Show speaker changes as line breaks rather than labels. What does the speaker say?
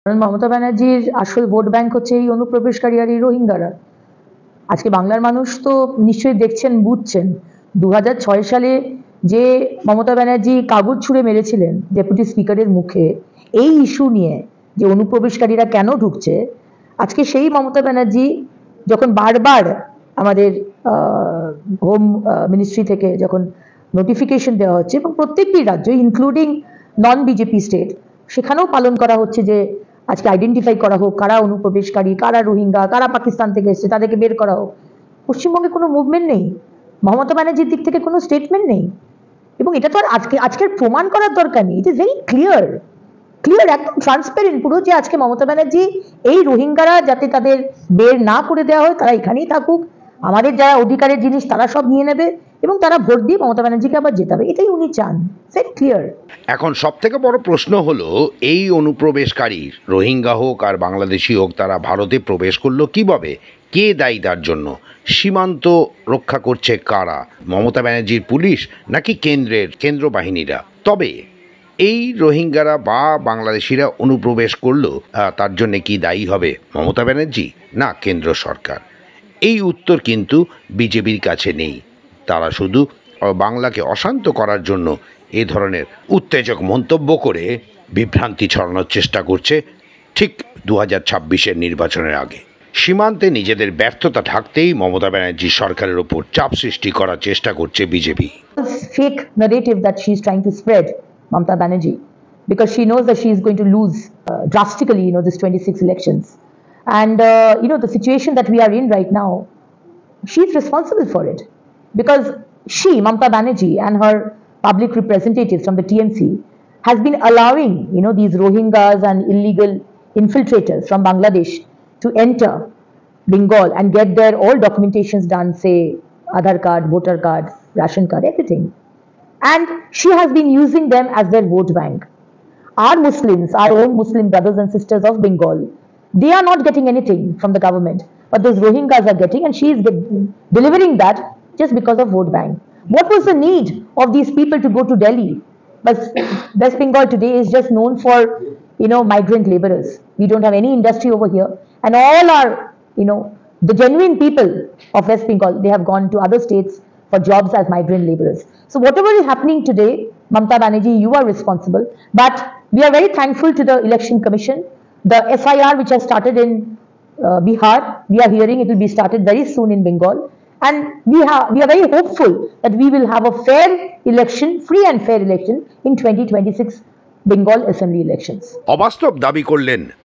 কারণ মমতা ব্যানার্জির আসল ভোট ব্যাংক হচ্ছে এই অনুপ্রবেশকারী আর এই রোহিঙ্গারা। আজকে বাংলার মানুষ তো নিশ্চয়ই দেখছেন, বুঝছেন 2006 সালে যে মমতা ব্যানার্জি কাগজ ছুঁড়ে মেরেছিলেন ডেপুটি স্পিকারের মুখে এই ইস্যু নিয়ে যে অনুপ্রবেশকারীরা কেন ঢুকছে, আজকে সেই মমতা ব্যানার্জি যখন বারবার আমাদের হোম মিনিস্ট্রি থেকে যখন নোটিফিকেশন দেওয়া হচ্ছে এবং প্রত্যেকটি রাজ্য ইনক্লুডিং নন বিজেপি স্টেট সেখানেও পালন করা হচ্ছে যে আজকে আইডেন্টিফাই করা হোক কারা অনুপ্রবেশকারী, কারা রোহিঙ্গা, কারা পাকিস্তান থেকে এসছে, তাদেরকে বের করা হোক। পশ্চিমবঙ্গে কোনো মুভমেন্ট নেই, মমতা ব্যানার্জির দিক থেকে কোনো স্টেটমেন্ট নেই। এবং এটা তো আর আজকের প্রমাণ করার দরকার নেই, ইট ইজ ভেরি ক্লিয়ার, একদম ট্রান্সপারেন্ট পুরো, যে আজকে মমতা ব্যানার্জি এই রোহিঙ্গারা যাতে তাদের বের না করে দেওয়া হয়, তারা এখানেই থাকুক, আমাদের যারা অধিকারের জিনিস তারা সব নিয়ে নেবে এবং তারা ভোট দিয়ে মমতা ব্যানার্জিকে আবার জেতাবে, এটাই উনি চান। Very clear.
এখন সব থেকে বড় প্রশ্ন হলো, এই অনুপ্রবেশকারী রোহিঙ্গা হোক আর বাংলাদেশি হোক, তারা ভারতে প্রবেশ করলো কিভাবে? কে দায়ী তার জন্য? সীমান্ত রক্ষা করছে কারা? মমতা ব্যানার্জির পুলিশ নাকি কেন্দ্র বাহিনীরা? তবে এই রোহিঙ্গারা বা বাংলাদেশিরা অনুপ্রবেশ করলো, তার জন্য কি দায়ী হবে মমতা ব্যানার্জি না কেন্দ্র সরকার? এই উত্তর কিন্তু বিজেপির কাছে নেই। তারা শুধু বাংলাকে অশান্ত করার জন্য এ ধরনের উত্তেজক মন্তব্য করে বিভ্রান্তি ছড়ানোর চেষ্টা করছে, ঠিক 2026-এর নির্বাচনের আগে। সীমান্তে নিজেদের ব্যর্থতা ঢাকতেই মমতা ব্যানার্জি সরকারের ওপর চাপ সৃষ্টি করার চেষ্টা করছে BJP.
Fake narrative that she is trying to spread, Mamata Banerjee, because she knows that she is going to lose drastically, this 26 elections. And the situation that we are in right now, she is responsible for it, because she, Mamata Banerjee, and her public representatives from the TMC has been allowing these Rohingyas and illegal infiltrators from Bangladesh to enter Bengal and get their all documentations done, say Aadhaar card, voter card, ration card, everything. And she has been using them as their vote bank. Our Muslims, our own Muslim brothers and sisters of Bengal, they are not getting anything from the government, but those Rohingyas are getting, and she is delivering that just because of vote bank. What was the need of these people to go to Delhi? But West Bengal today is just known for, migrant laborers. We don't have any industry over here, and all our, the genuine people of West Bengal, they have gone to other states for jobs as migrant laborers. So whatever is happening today, Mamata Banerjee, you are responsible. But we are very thankful to the Election Commission. The FIR which has started in Bihar, we are hearing it will be started very soon in Bengal. And we are very hopeful that we will have a fair election, free and fair election in 2026 Bengal Assembly elections.
অবাস্তব দাবি করলেন